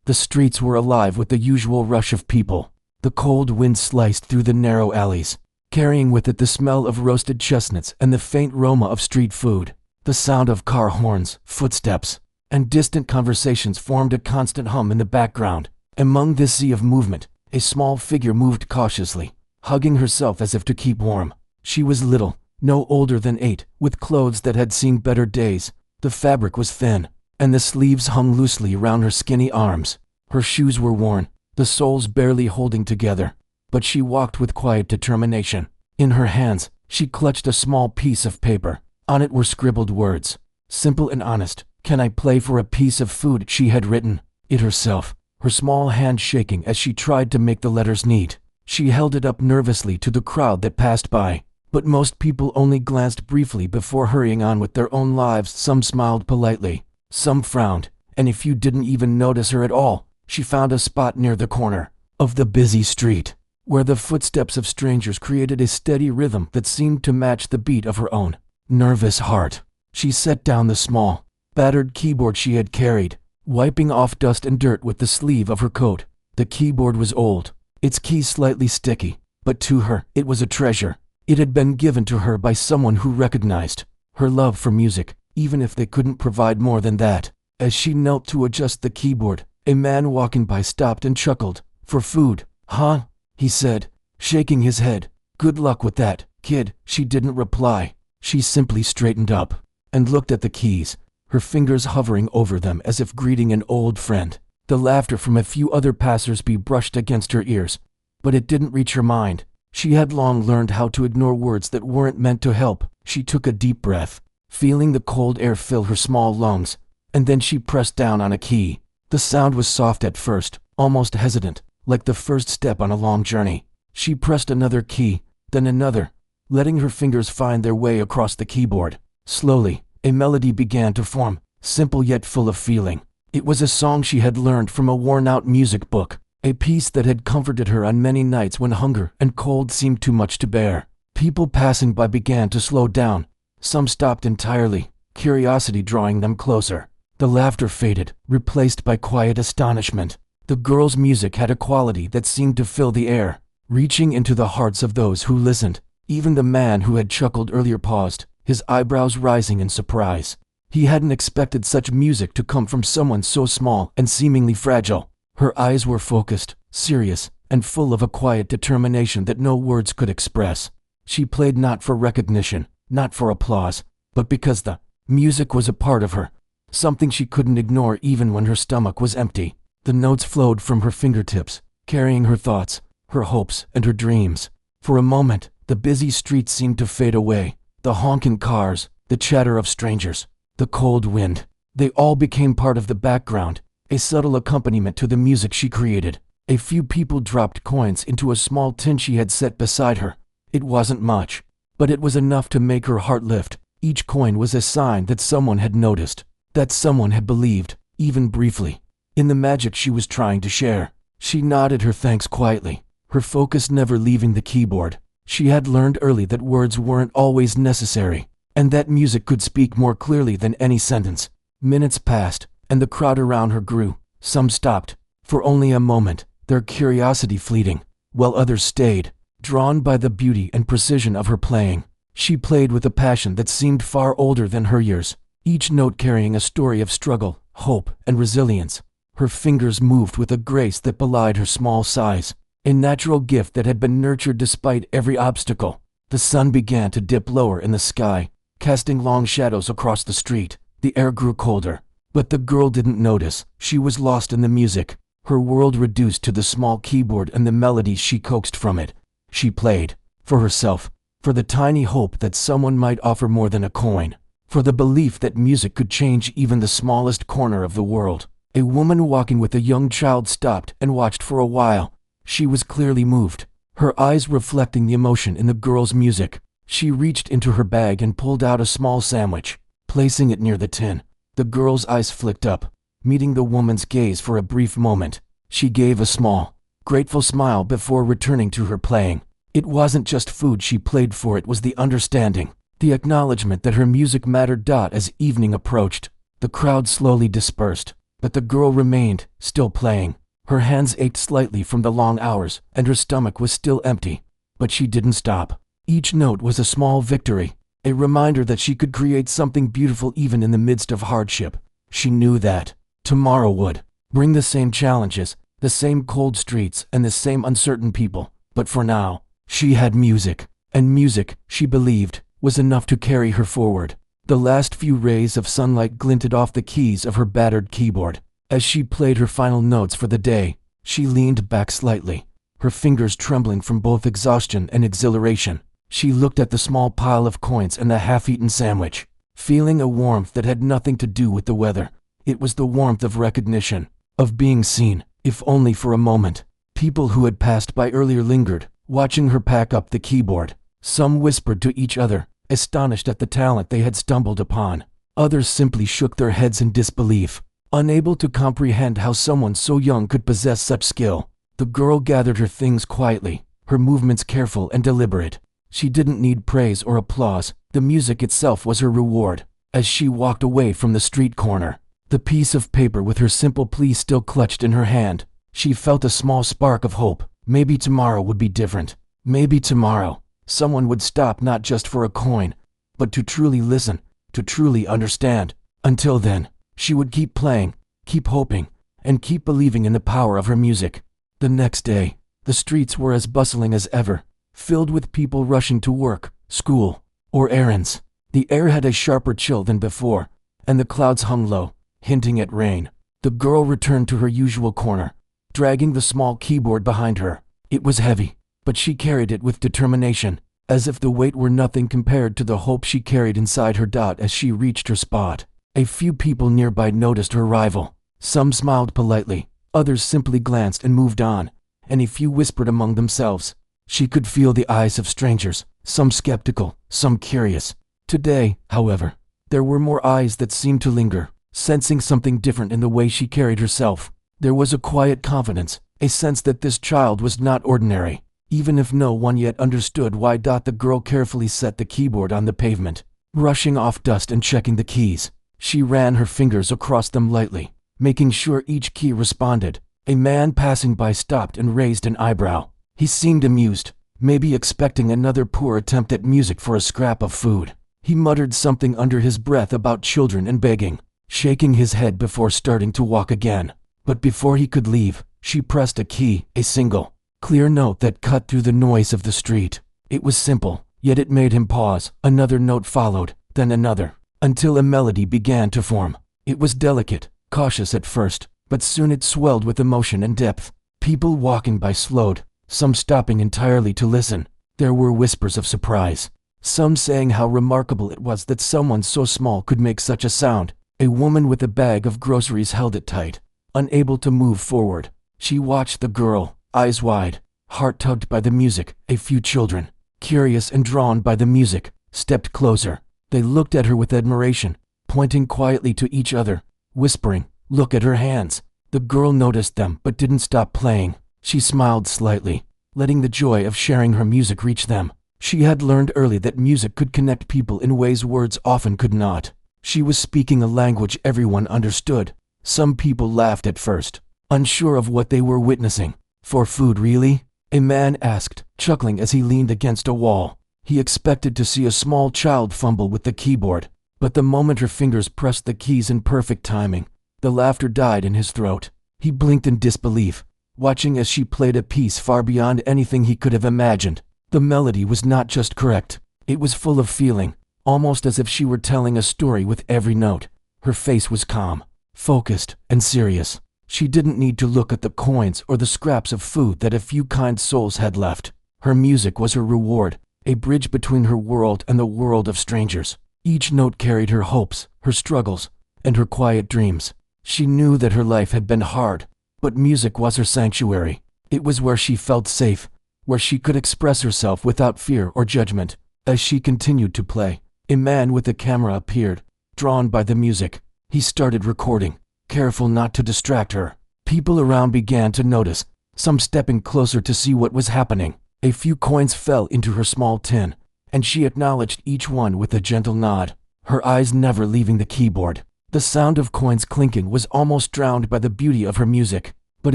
The streets were alive with the usual rush of people. The cold wind sliced through the narrow alleys, carrying with it the smell of roasted chestnuts and the faint aroma of street food. The sound of car horns, footsteps, and distant conversations formed a constant hum in the background. Among this sea of movement, a small figure moved cautiously, hugging herself as if to keep warm. She was little, no older than 8, with clothes that had seen better days. The fabric was thin, and the sleeves hung loosely around her skinny arms. Her shoes were worn, the soles barely holding together, but she walked with quiet determination. In her hands, she clutched a small piece of paper. On it were scribbled words, simple and honest. "Can I play for a piece of food?" she had written it herself, her small hand shaking as she tried to make the letters neat. She held it up nervously to the crowd that passed by, but most people only glanced briefly before hurrying on with their own lives. Some smiled politely, some frowned, and if you didn't even notice her at all, she found a spot near the corner of the busy street, where the footsteps of strangers created a steady rhythm that seemed to match the beat of her own nervous heart. She set down the small, battered keyboard she had carried, wiping off dust and dirt with the sleeve of her coat. The keyboard was old, its keys slightly sticky, but to her, it was a treasure. It had been given to her by someone who recognized her love for music, even if they couldn't provide more than that. As she knelt to adjust the keyboard, a man walking by stopped and chuckled. "For food, huh?" he said, shaking his head. "Good luck with that, kid." She didn't reply. She simply straightened up and looked at the keys, her fingers hovering over them as if greeting an old friend. The laughter from a few other passers-by brushed against her ears, but it didn't reach her mind. She had long learned how to ignore words that weren't meant to help. She took a deep breath, feeling the cold air fill her small lungs, and then she pressed down on a key. The sound was soft at first, almost hesitant, like the first step on a long journey. She pressed another key, then another, letting her fingers find their way across the keyboard. Slowly, a melody began to form, simple yet full of feeling. It was a song she had learned from a worn-out music book, a piece that had comforted her on many nights when hunger and cold seemed too much to bear. People passing by began to slow down. Some stopped entirely, curiosity drawing them closer. The laughter faded, replaced by quiet astonishment. The girl's music had a quality that seemed to fill the air, reaching into the hearts of those who listened. Even the man who had chuckled earlier paused, his eyebrows rising in surprise. He hadn't expected such music to come from someone so small and seemingly fragile. Her eyes were focused, serious, and full of a quiet determination that no words could express. She played not for recognition, not for applause, but because the music was a part of her, something she couldn't ignore even when her stomach was empty. The notes flowed from her fingertips, carrying her thoughts, her hopes, and her dreams. For a moment, the busy streets seemed to fade away. The honking cars, the chatter of strangers, the cold wind, they all became part of the background, a subtle accompaniment to the music she created. A few people dropped coins into a small tin she had set beside her. It wasn't much, but it was enough to make her heart lift. Each coin was a sign that someone had noticed, that someone had believed, even briefly, in the magic she was trying to share. She nodded her thanks quietly, her focus never leaving the keyboard. She had learned early that words weren't always necessary, and that music could speak more clearly than any sentence. Minutes passed, and the crowd around her grew. Some stopped, for only a moment, their curiosity fleeting, while others stayed, drawn by the beauty and precision of her playing. She played with a passion that seemed far older than her years, each note carrying a story of struggle, hope, and resilience. Her fingers moved with a grace that belied her small size, a natural gift that had been nurtured despite every obstacle. The sun began to dip lower in the sky, casting long shadows across the street. The air grew colder, but the girl didn't notice. She was lost in the music, her world reduced to the small keyboard and the melodies she coaxed from it. She played, for herself, for the tiny hope that someone might offer more than a coin, for the belief that music could change even the smallest corner of the world. A woman walking with a young child stopped and watched for a while. She was clearly moved, her eyes reflecting the emotion in the girl's music. She reached into her bag and pulled out a small sandwich, placing it near the tin. The girl's eyes flicked up, meeting the woman's gaze for a brief moment. She gave a small, grateful smile before returning to her playing. It wasn't just food she played for, it was the understanding, the acknowledgement that her music mattered. As evening approached, the crowd slowly dispersed, But the girl remained, still playing. Her hands ached slightly from the long hours, and her stomach was still empty. But she didn't stop. Each note was a small victory, a reminder that she could create something beautiful even in the midst of hardship. She knew that tomorrow would bring the same challenges, the same cold streets, and the same uncertain people. But for now, she had music, and music, she believed, was enough to carry her forward. The last few rays of sunlight glinted off the keys of her battered keyboard. As she played her final notes for the day, she leaned back slightly, her fingers trembling from both exhaustion and exhilaration. She looked at the small pile of coins and the half-eaten sandwich, feeling a warmth that had nothing to do with the weather. It was the warmth of recognition, of being seen, if only for a moment. People who had passed by earlier lingered, watching her pack up the keyboard. Some whispered to each other, astonished at the talent they had stumbled upon. Others simply shook their heads in disbelief, unable to comprehend how someone so young could possess such skill. The girl gathered her things quietly, her movements careful and deliberate. She didn't need praise or applause. The music itself was her reward. As she walked away from the street corner, the piece of paper with her simple plea still clutched in her hand, she felt a small spark of hope. Maybe tomorrow would be different. Maybe tomorrow, someone would stop not just for a coin, but to truly listen, to truly understand. Until then, she would keep playing, keep hoping, and keep believing in the power of her music. The next day, the streets were as bustling as ever, filled with people rushing to work, school, or errands. The air had a sharper chill than before, and the clouds hung low, hinting at rain. The girl returned to her usual corner, dragging the small keyboard behind her. It was heavy, but she carried it with determination, as if the weight were nothing compared to the hope she carried inside her. As she reached her spot, a few people nearby noticed her arrival. Some smiled politely, others simply glanced and moved on, and a few whispered among themselves. She could feel the eyes of strangers, some skeptical, some curious. Today, however, there were more eyes that seemed to linger, sensing something different in the way she carried herself. There was a quiet confidence, a sense that this child was not ordinary. Even if no one yet understood why. The girl carefully set the keyboard on the pavement, brushing off dust and checking the keys. She ran her fingers across them lightly, making sure each key responded. A man passing by stopped and raised an eyebrow. He seemed amused, maybe expecting another poor attempt at music for a scrap of food. He muttered something under his breath about children and begging, shaking his head before starting to walk again. But before he could leave, she pressed a key, a single, clear note that cut through the noise of the street. It was simple, yet it made him pause. Another note followed, then another, until a melody began to form. It was delicate, cautious at first, but soon it swelled with emotion and depth. People walking by slowed, some stopping entirely to listen. There were whispers of surprise, some saying how remarkable it was that someone so small could make such a sound. A woman with a bag of groceries held it tight, unable to move forward. She watched the girl, eyes wide, heart tugged by the music. A few children, curious and drawn by the music, stepped closer. They looked at her with admiration, pointing quietly to each other, whispering, "Look at her hands." The girl noticed them but didn't stop playing. She smiled slightly, letting the joy of sharing her music reach them. She had learned early that music could connect people in ways words often could not. She was speaking a language everyone understood. Some people laughed at first, unsure of what they were witnessing. "For food, really?" a man asked, chuckling as he leaned against a wall. He expected to see a small child fumble with the keyboard, but the moment her fingers pressed the keys in perfect timing, the laughter died in his throat. He blinked in disbelief, watching as she played a piece far beyond anything he could have imagined. The melody was not just correct, it was full of feeling, almost as if she were telling a story with every note. Her face was calm, focused, and serious. She didn't need to look at the coins or the scraps of food that a few kind souls had left. Her music was her reward, a bridge between her world and the world of strangers. Each note carried her hopes, her struggles, and her quiet dreams. She knew that her life had been hard, but music was her sanctuary. It was where she felt safe, where she could express herself without fear or judgment. As she continued to play, a man with a camera appeared, drawn by the music. He started recording, careful not to distract her. People around began to notice, some stepping closer to see what was happening. A few coins fell into her small tin, and she acknowledged each one with a gentle nod, her eyes never leaving the keyboard. The sound of coins clinking was almost drowned by the beauty of her music, but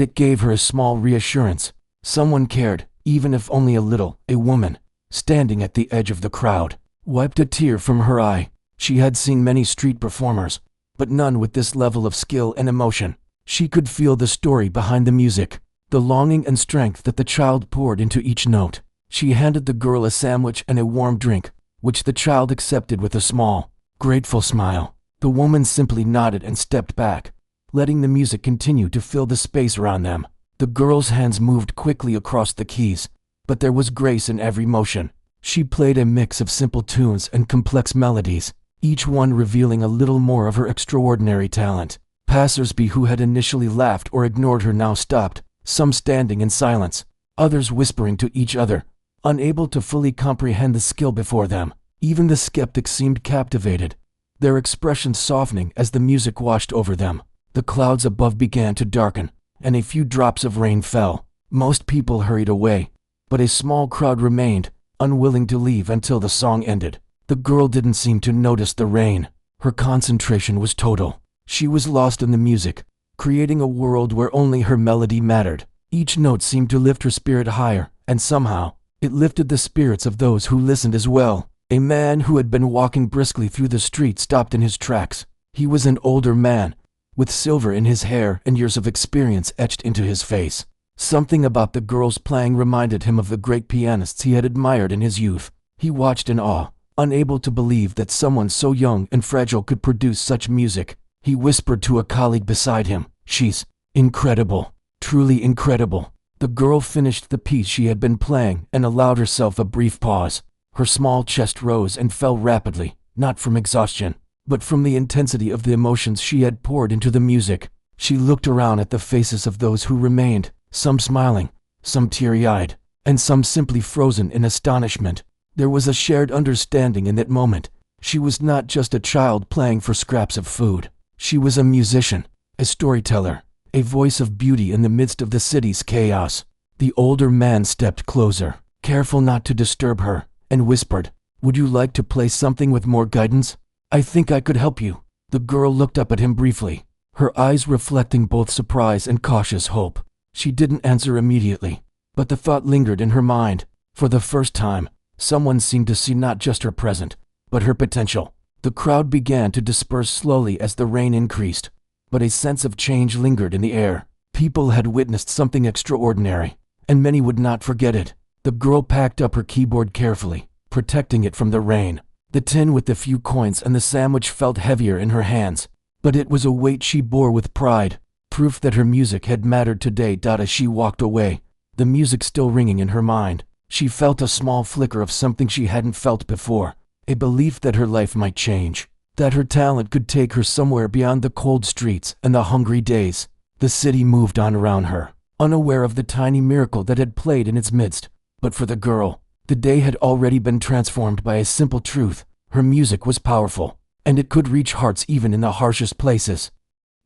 it gave her a small reassurance. Someone cared, even if only a little. A woman, standing at the edge of the crowd, wiped a tear from her eye. She had seen many street performers, but none with this level of skill and emotion. She could feel the story behind the music, the longing and strength that the child poured into each note. She handed the girl a sandwich and a warm drink, which the child accepted with a small, grateful smile. The woman simply nodded and stepped back, letting the music continue to fill the space around them. The girl's hands moved quickly across the keys, but there was grace in every motion. She played a mix of simple tunes and complex melodies, each one revealing a little more of her extraordinary talent. Passers-by who had initially laughed or ignored her now stopped, some standing in silence, others whispering to each other, unable to fully comprehend the skill before them. Even the skeptics seemed captivated, their expressions softening as the music washed over them. The clouds above began to darken, and a few drops of rain fell. Most people hurried away, but a small crowd remained, unwilling to leave until the song ended. The girl didn't seem to notice the rain. Her concentration was total. She was lost in the music, creating a world where only her melody mattered. Each note seemed to lift her spirit higher, and somehow, it lifted the spirits of those who listened as well. A man who had been walking briskly through the street stopped in his tracks. He was an older man, with silver in his hair and years of experience etched into his face. Something about the girl's playing reminded him of the great pianists he had admired in his youth. He watched in awe, unable to believe that someone so young and fragile could produce such music. He whispered to a colleague beside him, "She's incredible, truly incredible." The girl finished the piece she had been playing and allowed herself a brief pause. Her small chest rose and fell rapidly, not from exhaustion, but from the intensity of the emotions she had poured into the music. She looked around at the faces of those who remained, some smiling, some teary-eyed, and some simply frozen in astonishment. There was a shared understanding in that moment. She was not just a child playing for scraps of food. She was a musician, a storyteller, a voice of beauty in the midst of the city's chaos. The older man stepped closer, careful not to disturb her, and whispered, "Would you like to play something with more guidance? I think I could help you." The girl looked up at him briefly, her eyes reflecting both surprise and cautious hope. She didn't answer immediately, but the thought lingered in her mind. For the first time, someone seemed to see not just her present, but her potential. The crowd began to disperse slowly as the rain increased, but a sense of change lingered in the air. People had witnessed something extraordinary, and many would not forget it. The girl packed up her keyboard carefully, protecting it from the rain. The tin with the few coins and the sandwich felt heavier in her hands, but it was a weight she bore with pride, proof that her music had mattered today. As she walked away, the music still ringing in her mind, she felt a small flicker of something she hadn't felt before, a belief that her life might change, that her talent could take her somewhere beyond the cold streets and the hungry days. The city moved on around her, unaware of the tiny miracle that had played in its midst. But for the girl, the day had already been transformed by a simple truth. Her music was powerful, and it could reach hearts even in the harshest places.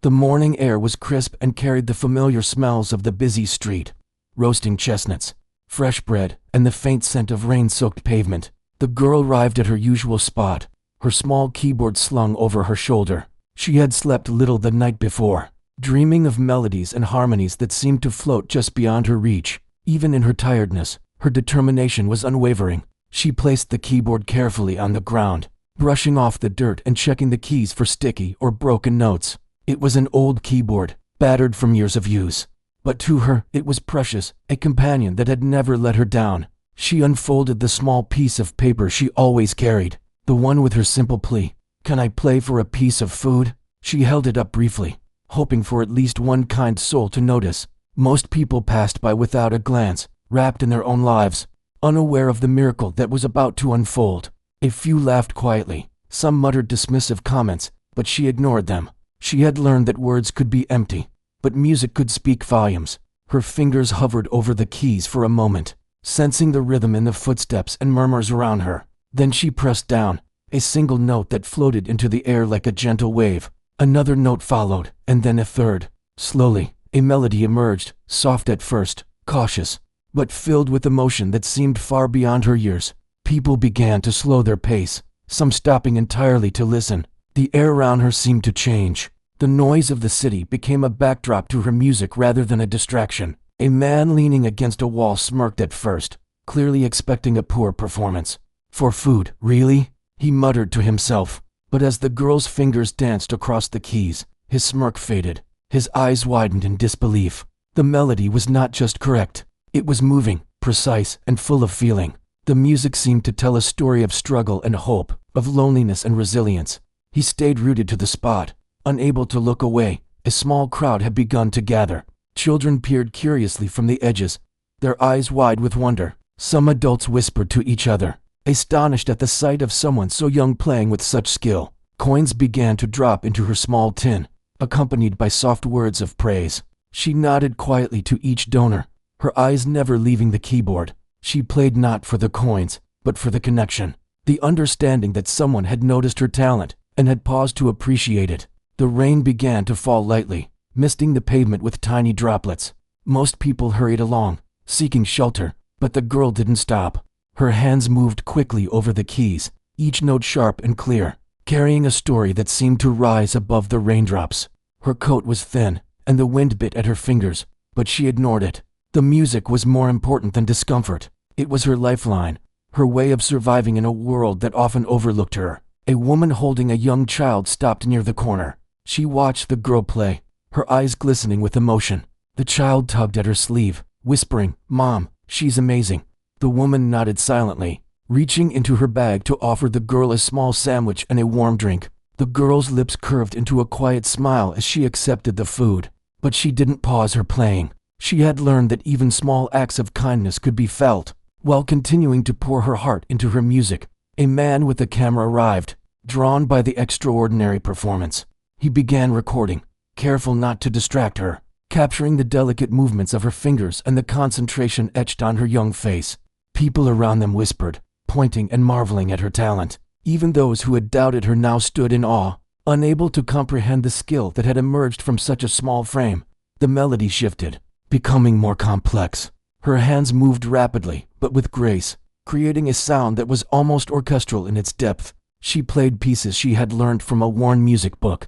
The morning air was crisp and carried the familiar smells of the busy street, roasting chestnuts, fresh bread, and the faint scent of rain-soaked pavement. The girl arrived at her usual spot, her small keyboard slung over her shoulder. She had slept little the night before, dreaming of melodies and harmonies that seemed to float just beyond her reach. Even in her tiredness, her determination was unwavering. She placed the keyboard carefully on the ground, brushing off the dirt and checking the keys for sticky or broken notes. It was an old keyboard, battered from years of use, but to her it was precious, a companion that had never let her down. She unfolded the small piece of paper she always carried, the one with her simple plea, "Can I play for a piece of food?" She held it up briefly, hoping for at least one kind soul to notice. Most people passed by without a glance, wrapped in their own lives, unaware of the miracle that was about to unfold. A few laughed quietly, some muttered dismissive comments, but she ignored them. She had learned that words could be empty, but music could speak volumes. Her fingers hovered over the keys for a moment, sensing the rhythm in the footsteps and murmurs around her. Then she pressed down, a single note that floated into the air like a gentle wave. Another note followed, and then a third. Slowly, a melody emerged, soft at first, cautious, but filled with emotion that seemed far beyond her years. People began to slow their pace, some stopping entirely to listen. The air around her seemed to change. The noise of the city became a backdrop to her music rather than a distraction. A man leaning against a wall smirked at first, clearly expecting a poor performance. "For food, really?" he muttered to himself. But as the girl's fingers danced across the keys, his smirk faded. His eyes widened in disbelief. The melody was not just correct. It was moving, precise, and full of feeling. The music seemed to tell a story of struggle and hope, of loneliness and resilience. He stayed rooted to the spot, unable to look away. A small crowd had begun to gather. Children peered curiously from the edges, their eyes wide with wonder. Some adults whispered to each other, astonished at the sight of someone so young playing with such skill. Coins began to drop into her small tin, accompanied by soft words of praise. She nodded quietly to each donor, her eyes never leaving the keyboard. She played not for the coins, but for the connection, the understanding that someone had noticed her talent and had paused to appreciate it. The rain began to fall lightly, misting the pavement with tiny droplets. Most people hurried along, seeking shelter, but the girl didn't stop. Her hands moved quickly over the keys, each note sharp and clear, carrying a story that seemed to rise above the raindrops. Her coat was thin, and the wind bit at her fingers, but she ignored it. The music was more important than discomfort. It was her lifeline, her way of surviving in a world that often overlooked her. A woman holding a young child stopped near the corner. She watched the girl play, her eyes glistening with emotion. The child tugged at her sleeve, whispering, "Mom, she's amazing." The woman nodded silently, reaching into her bag to offer the girl a small sandwich and a warm drink. The girl's lips curved into a quiet smile as she accepted the food. But she didn't pause her playing. She had learned that even small acts of kindness could be felt. While continuing to pour her heart into her music, a man with a camera arrived, drawn by the extraordinary performance. He began recording, careful not to distract her, capturing the delicate movements of her fingers and the concentration etched on her young face. People around them whispered, pointing and marveling at her talent. Even those who had doubted her now stood in awe, unable to comprehend the skill that had emerged from such a small frame. The melody shifted, becoming more complex. Her hands moved rapidly, but with grace, creating a sound that was almost orchestral in its depth. She played pieces she had learned from a worn music book,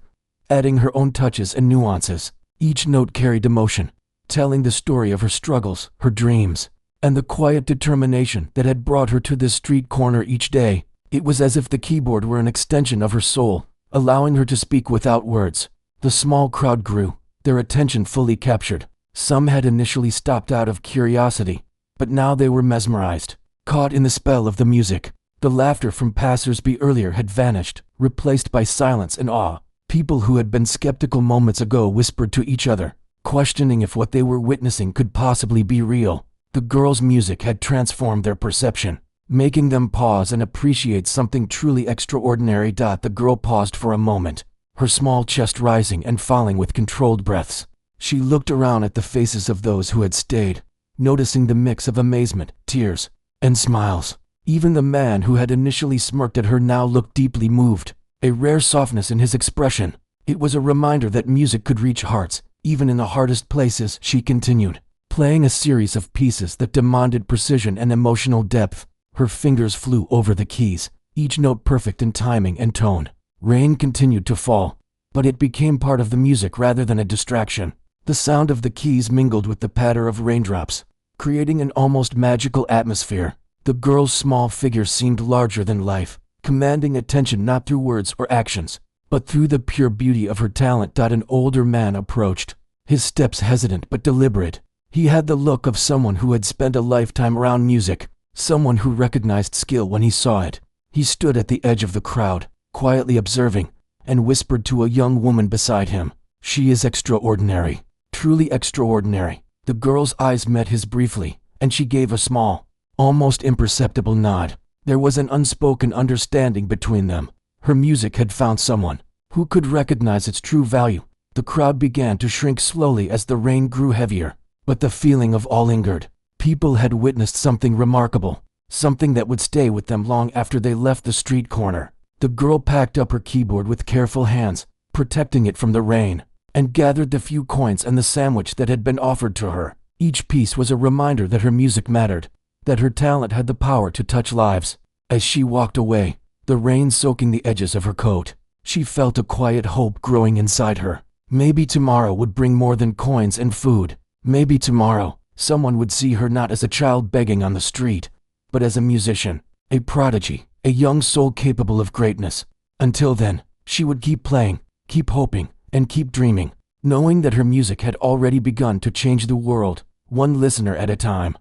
adding her own touches and nuances. Each note carried emotion, telling the story of her struggles, her dreams, and the quiet determination that had brought her to this street corner each day. It was as if the keyboard were an extension of her soul, allowing her to speak without words. The small crowd grew, their attention fully captured. Some had initially stopped out of curiosity, but now they were mesmerized, caught in the spell of the music. The laughter from passers-by earlier had vanished, replaced by silence and awe. People who had been skeptical moments ago whispered to each other, questioning if what they were witnessing could possibly be real. The girl's music had transformed their perception, making them pause and appreciate something truly extraordinary. The girl paused for a moment, her small chest rising and falling with controlled breaths. She looked around at the faces of those who had stayed, noticing the mix of amazement, tears, and smiles. Even the man who had initially smirked at her now looked deeply moved, a rare softness in his expression. It was a reminder that music could reach hearts, even in the hardest places. She continued, playing a series of pieces that demanded precision and emotional depth. Her fingers flew over the keys, each note perfect in timing and tone. Rain continued to fall, but it became part of the music rather than a distraction. The sound of the keys mingled with the patter of raindrops, creating an almost magical atmosphere. The girl's small figure seemed larger than life, commanding attention not through words or actions, but through the pure beauty of her talent. An older man approached, his steps hesitant but deliberate. He had the look of someone who had spent a lifetime around music, someone who recognized skill when he saw it. He stood at the edge of the crowd, quietly observing, and whispered to a young woman beside him, "She is extraordinary, truly extraordinary." The girl's eyes met his briefly, and she gave a small, almost imperceptible nod. There was an unspoken understanding between them. Her music had found someone who could recognize its true value. The crowd began to shrink slowly as the rain grew heavier, but the feeling of awe lingered. People had witnessed something remarkable, something that would stay with them long after they left the street corner. The girl packed up her keyboard with careful hands, protecting it from the rain, and gathered the few coins and the sandwich that had been offered to her. Each piece was a reminder that her music mattered, that her talent had the power to touch lives. As she walked away, the rain soaking the edges of her coat, She felt a quiet hope growing inside her. Maybe tomorrow would bring more than coins and food. Maybe tomorrow, someone would see her not as a child begging on the street, but as a musician, a prodigy, a young soul capable of greatness. Until then, she would keep playing, keep hoping, and keep dreaming, knowing that her music had already begun to change the world, one listener at a time.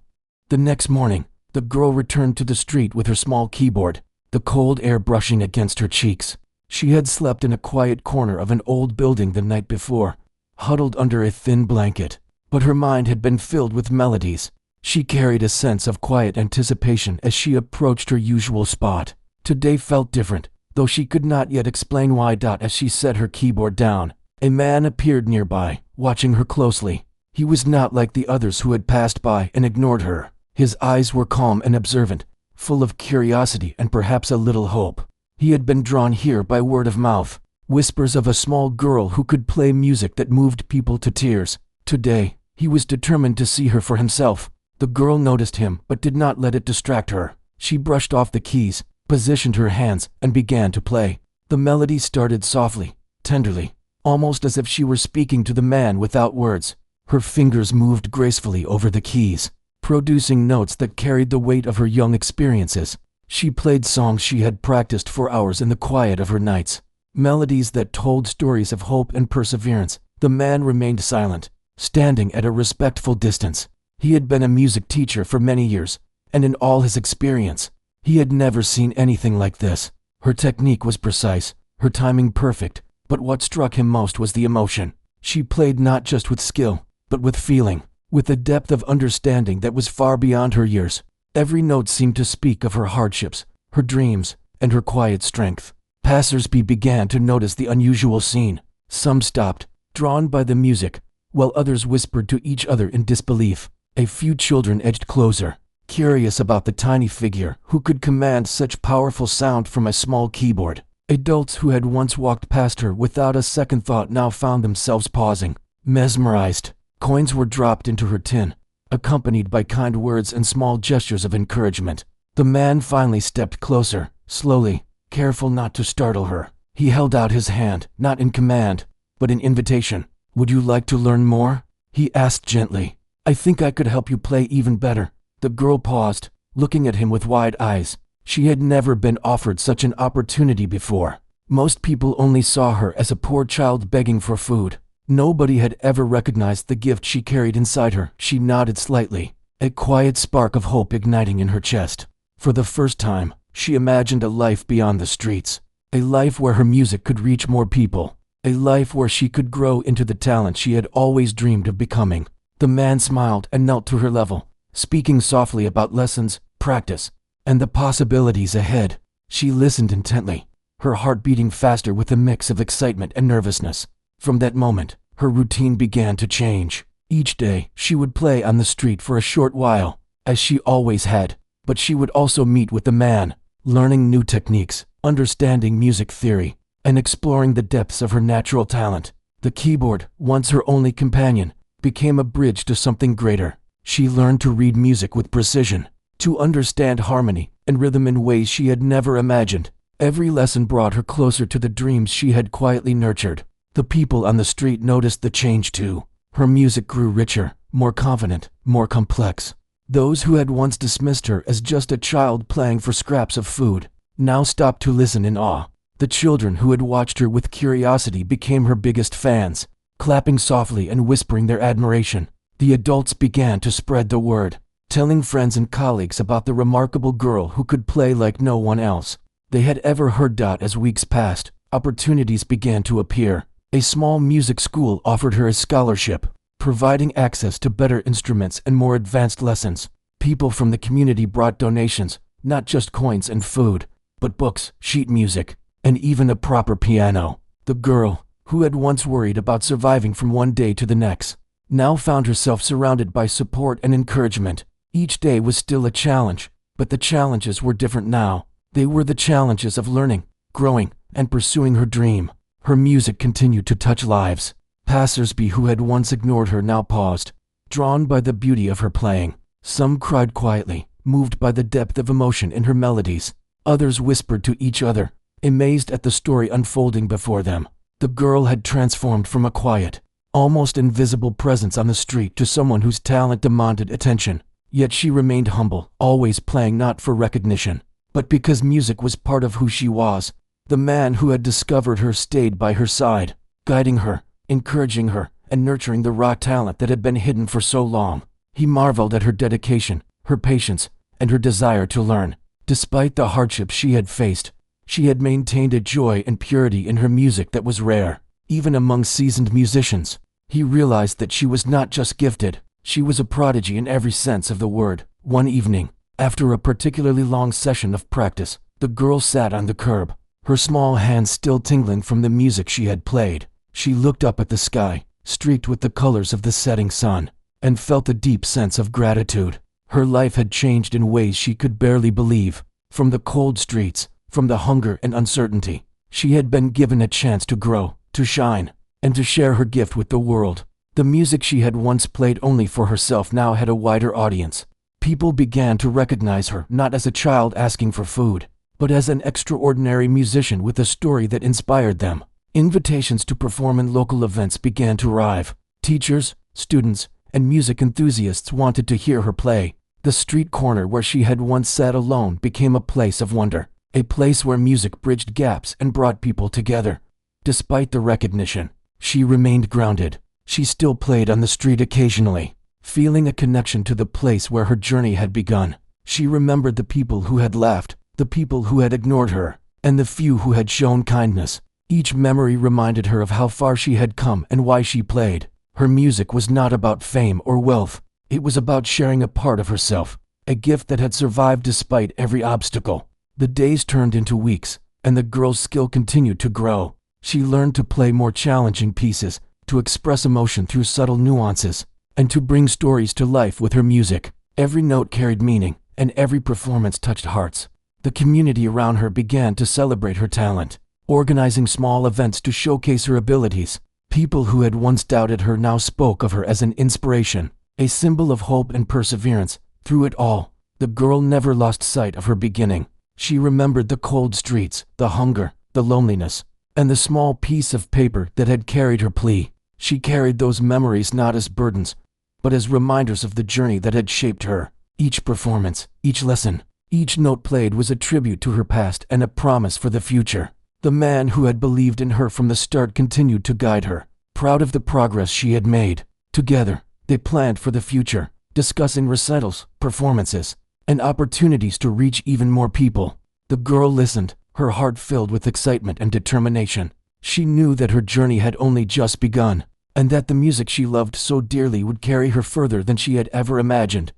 The next morning, the girl returned to the street with her small keyboard, the cold air brushing against her cheeks. She had slept in a quiet corner of an old building the night before, huddled under a thin blanket, but her mind had been filled with melodies. She carried a sense of quiet anticipation as she approached her usual spot. Today felt different, though she could not yet explain why. As she set her keyboard down, a man appeared nearby, watching her closely. He was not like the others who had passed by and ignored her. His eyes were calm and observant, full of curiosity and perhaps a little hope. He had been drawn here by word of mouth, whispers of a small girl who could play music that moved people to tears. Today, he was determined to see her for himself. The girl noticed him but did not let it distract her. She brushed off the keys, positioned her hands, and began to play. The melody started softly, tenderly, almost as if she were speaking to the man without words. Her fingers moved gracefully over the keys, producing notes that carried the weight of her young experiences. She played songs she had practiced for hours in the quiet of her nights, melodies that told stories of hope and perseverance. The man remained silent, standing at a respectful distance. He had been a music teacher for many years, and in all his experience, he had never seen anything like this. Her technique was precise, her timing perfect, but what struck him most was the emotion. She played not just with skill, but with feeling, with a depth of understanding that was far beyond her years. Every note seemed to speak of her hardships, her dreams, and her quiet strength. Passers-by began to notice the unusual scene. Some stopped, drawn by the music, while others whispered to each other in disbelief. A few children edged closer, curious about the tiny figure who could command such powerful sound from a small keyboard. Adults who had once walked past her without a second thought now found themselves pausing, mesmerized. Coins were dropped into her tin, accompanied by kind words and small gestures of encouragement. The man finally stepped closer, slowly, careful not to startle her. He held out his hand, not in command, but in invitation. "Would you like to learn more?" he asked gently. "I think I could help you play even better." The girl paused, looking at him with wide eyes. She had never been offered such an opportunity before. Most people only saw her as a poor child begging for food. Nobody had ever recognized the gift she carried inside her. She nodded slightly, a quiet spark of hope igniting in her chest. For the first time, she imagined a life beyond the streets, a life where her music could reach more people, a life where she could grow into the talent she had always dreamed of becoming. The man smiled and knelt to her level, speaking softly about lessons, practice, and the possibilities ahead. She listened intently, her heart beating faster with a mix of excitement and nervousness. From that moment, her routine began to change. Each day, she would play on the street for a short while, as she always had, but she would also meet with the man, learning new techniques, understanding music theory, and exploring the depths of her natural talent. The keyboard, once her only companion, became a bridge to something greater. She learned to read music with precision, to understand harmony and rhythm in ways she had never imagined. Every lesson brought her closer to the dreams she had quietly nurtured. The people on the street noticed the change too. Her music grew richer, more confident, more complex. Those who had once dismissed her as just a child playing for scraps of food now stopped to listen in awe. The children who had watched her with curiosity became her biggest fans, clapping softly and whispering their admiration. The adults began to spread the word, telling friends and colleagues about the remarkable girl who could play like no one else they had ever heard. As weeks passed, opportunities began to appear. A small music school offered her a scholarship, providing access to better instruments and more advanced lessons. People from the community brought donations, not just coins and food, but books, sheet music, and even a proper piano. The girl, who had once worried about surviving from one day to the next, now found herself surrounded by support and encouragement. Each day was still a challenge, but the challenges were different now. They were the challenges of learning, growing, and pursuing her dream. Her music continued to touch lives. Passers-by who had once ignored her now paused, drawn by the beauty of her playing. Some cried quietly, moved by the depth of emotion in her melodies. Others whispered to each other, amazed at the story unfolding before them. The girl had transformed from a quiet, almost invisible presence on the street to someone whose talent demanded attention. Yet she remained humble, always playing not for recognition, but because music was part of who she was. The man who had discovered her stayed by her side, guiding her, encouraging her, and nurturing the raw talent that had been hidden for so long. He marveled at her dedication, her patience, and her desire to learn. Despite the hardships she had faced, she had maintained a joy and purity in her music that was rare, even among seasoned musicians. He realized that she was not just gifted, she was a prodigy in every sense of the word. One evening, after a particularly long session of practice, the girl sat on the curb, her small hands still tingling from the music she had played. She looked up at the sky, streaked with the colors of the setting sun, and felt a deep sense of gratitude. Her life had changed in ways she could barely believe. From the cold streets, from the hunger and uncertainty, she had been given a chance to grow, to shine, and to share her gift with the world. The music she had once played only for herself now had a wider audience. People began to recognize her not as a child asking for food, but as an extraordinary musician with a story that inspired them. Invitations to perform in local events began to arrive. Teachers, students, and music enthusiasts wanted to hear her play. The street corner where she had once sat alone became a place of wonder, a place where music bridged gaps and brought people together. Despite the recognition, she remained grounded. She still played on the street occasionally, feeling a connection to the place where her journey had begun. She remembered the people who had laughed, the people who had ignored her, and the few who had shown kindness. Each memory reminded her of how far she had come and why she played. Her music was not about fame or wealth. It was about sharing a part of herself, a gift that had survived despite every obstacle. The days turned into weeks, and the girl's skill continued to grow. She learned to play more challenging pieces, to express emotion through subtle nuances, and to bring stories to life with her music. Every note carried meaning, and every performance touched hearts. The community around her began to celebrate her talent, organizing small events to showcase her abilities. People who had once doubted her now spoke of her as an inspiration, a symbol of hope and perseverance. Through it all, the girl never lost sight of her beginning. She remembered the cold streets, the hunger, the loneliness, and the small piece of paper that had carried her plea. She carried those memories not as burdens, but as reminders of the journey that had shaped her. Each performance, each lesson, each note played was a tribute to her past and a promise for the future. The man who had believed in her from the start continued to guide her, proud of the progress she had made. Together, they planned for the future, discussing recitals, performances, and opportunities to reach even more people. The girl listened, her heart filled with excitement and determination. She knew that her journey had only just begun, and that the music she loved so dearly would carry her further than she had ever imagined.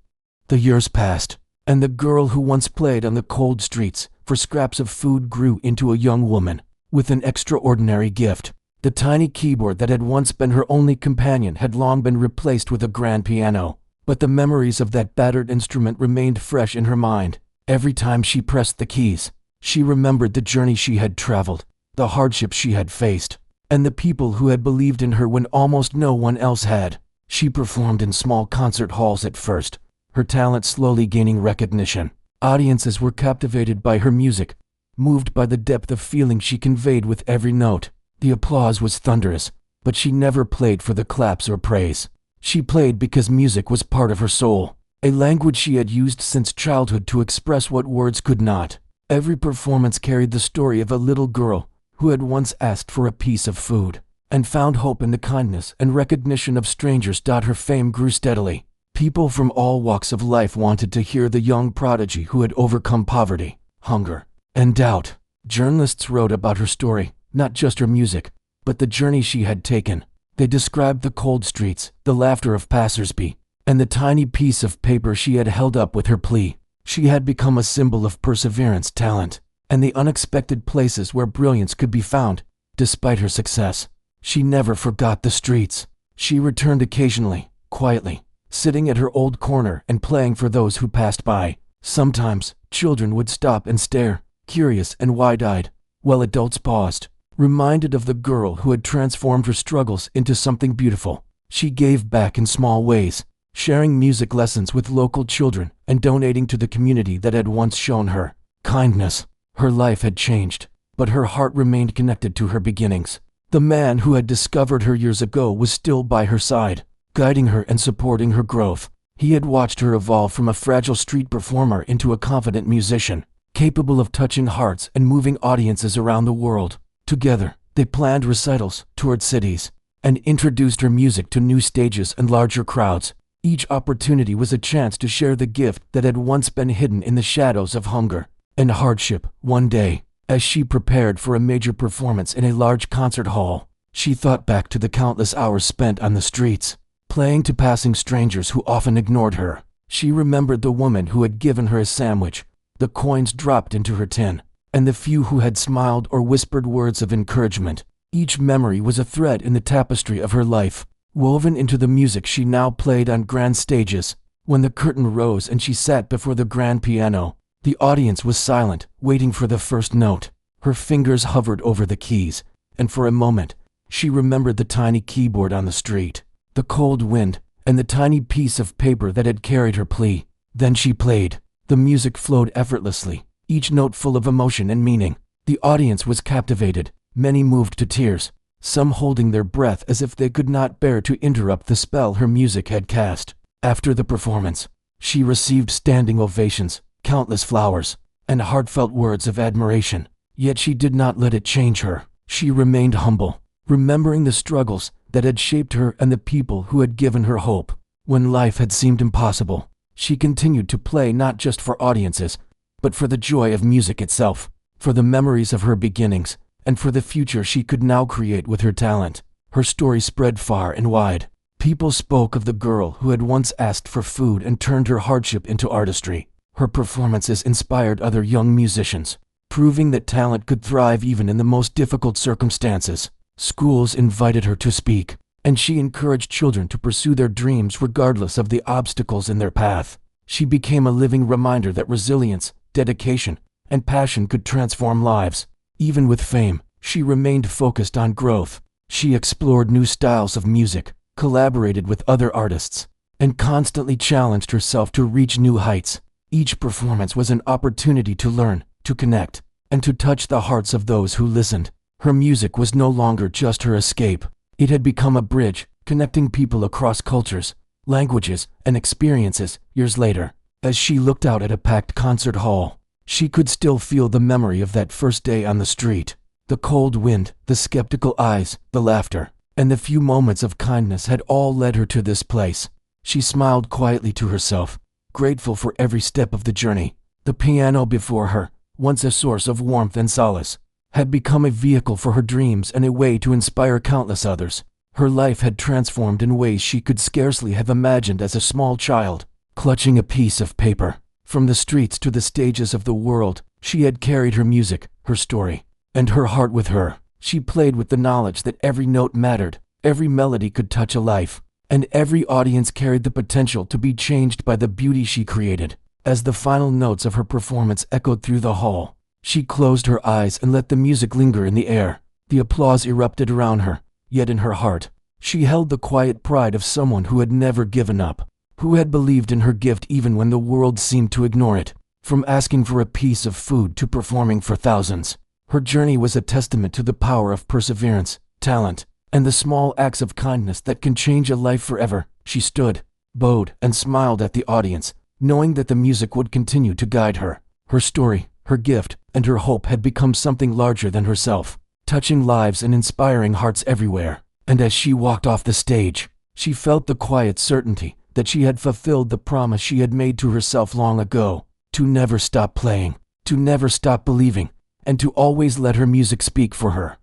The years passed, and the girl who once played on the cold streets for scraps of food grew into a young woman with an extraordinary gift. The tiny keyboard that had once been her only companion had long been replaced with a grand piano, but the memories of that battered instrument remained fresh in her mind. Every time she pressed the keys, she remembered the journey she had traveled, the hardships she had faced, and the people who had believed in her when almost no one else had. She performed in small concert halls at first, her talent slowly gaining recognition. Audiences were captivated by her music, moved by the depth of feeling she conveyed with every note. The applause was thunderous, but she never played for the claps or praise. She played because music was part of her soul, a language she had used since childhood to express what words could not. Every performance carried the story of a little girl who had once asked for a piece of food and found hope in the kindness and recognition of strangers. Her fame grew steadily. People from all walks of life wanted to hear the young prodigy who had overcome poverty, hunger, and doubt. Journalists wrote about her story, not just her music, but the journey she had taken. They described the cold streets, the laughter of passersby, and the tiny piece of paper she had held up with her plea. She had become a symbol of perseverance, talent, and the unexpected places where brilliance could be found. Despite her success, she never forgot the streets. She returned occasionally, quietly, sitting at her old corner and playing for those who passed by. Sometimes, children would stop and stare, curious and wide-eyed, while adults paused, reminded of the girl who had transformed her struggles into something beautiful. She gave back in small ways, sharing music lessons with local children and donating to the community that had once shown her kindness. Her life had changed, but her heart remained connected to her beginnings. The man who had discovered her years ago was still by her side, guiding her and supporting her growth. He had watched her evolve from a fragile street performer into a confident musician, capable of touching hearts and moving audiences around the world. Together, they planned recitals, toured cities, and introduced her music to new stages and larger crowds. Each opportunity was a chance to share the gift that had once been hidden in the shadows of hunger and hardship. One day, as she prepared for a major performance in a large concert hall, she thought back to the countless hours spent on the streets, playing to passing strangers who often ignored her. She remembered the woman who had given her a sandwich, the coins dropped into her tin, and the few who had smiled or whispered words of encouragement. Each memory was a thread in the tapestry of her life, woven into the music she now played on grand stages. When the curtain rose and she sat before the grand piano, the audience was silent, waiting for the first note. Her fingers hovered over the keys, and for a moment, she remembered the tiny keyboard on the street, the cold wind, and the tiny piece of paper that had carried her plea. Then she played. The music flowed effortlessly, each note full of emotion and meaning. The audience was captivated, many moved to tears, some holding their breath as if they could not bear to interrupt the spell her music had cast. After the performance, she received standing ovations, countless flowers, and heartfelt words of admiration. Yet she did not let it change her. She remained humble, remembering the struggles that had shaped her and the people who had given her hope. When life had seemed impossible, she continued to play not just for audiences, but for the joy of music itself, for the memories of her beginnings, and for the future she could now create with her talent. Her story spread far and wide. People spoke of the girl who had once asked for food and turned her hardship into artistry. Her performances inspired other young musicians, proving that talent could thrive even in the most difficult circumstances. Schools invited her to speak, and she encouraged children to pursue their dreams regardless of the obstacles in their path. She became a living reminder that resilience, dedication, and passion could transform lives. Even with fame, she remained focused on growth. She explored new styles of music, collaborated with other artists, and constantly challenged herself to reach new heights. Each performance was an opportunity to learn, to connect, and to touch the hearts of those who listened. Her music was no longer just her escape. It had become a bridge, connecting people across cultures, languages, and experiences. Years later, as she looked out at a packed concert hall, she could still feel the memory of that first day on the street. The cold wind, the skeptical eyes, the laughter, and the few moments of kindness had all led her to this place. She smiled quietly to herself, grateful for every step of the journey. The piano before her, once a source of warmth and solace, had become a vehicle for her dreams and a way to inspire countless others. Her life had transformed in ways she could scarcely have imagined as a small child. Clutching a piece of paper, from the streets to the stages of the world, she had carried her music, her story, and her heart with her. She played with the knowledge that every note mattered, every melody could touch a life, and every audience carried the potential to be changed by the beauty she created. As the final notes of her performance echoed through the hall, she closed her eyes and let the music linger in the air. The applause erupted around her, yet in her heart, she held the quiet pride of someone who had never given up, who had believed in her gift even when the world seemed to ignore it. From asking for a piece of food to performing for thousands, her journey was a testament to the power of perseverance, talent, and the small acts of kindness that can change a life forever. She stood, bowed, and smiled at the audience, knowing that the music would continue to guide her. Her story, her gift, and her hope had become something larger than herself, touching lives and inspiring hearts everywhere. And as she walked off the stage, she felt the quiet certainty that she had fulfilled the promise she had made to herself long ago, to never stop playing, to never stop believing, and to always let her music speak for her.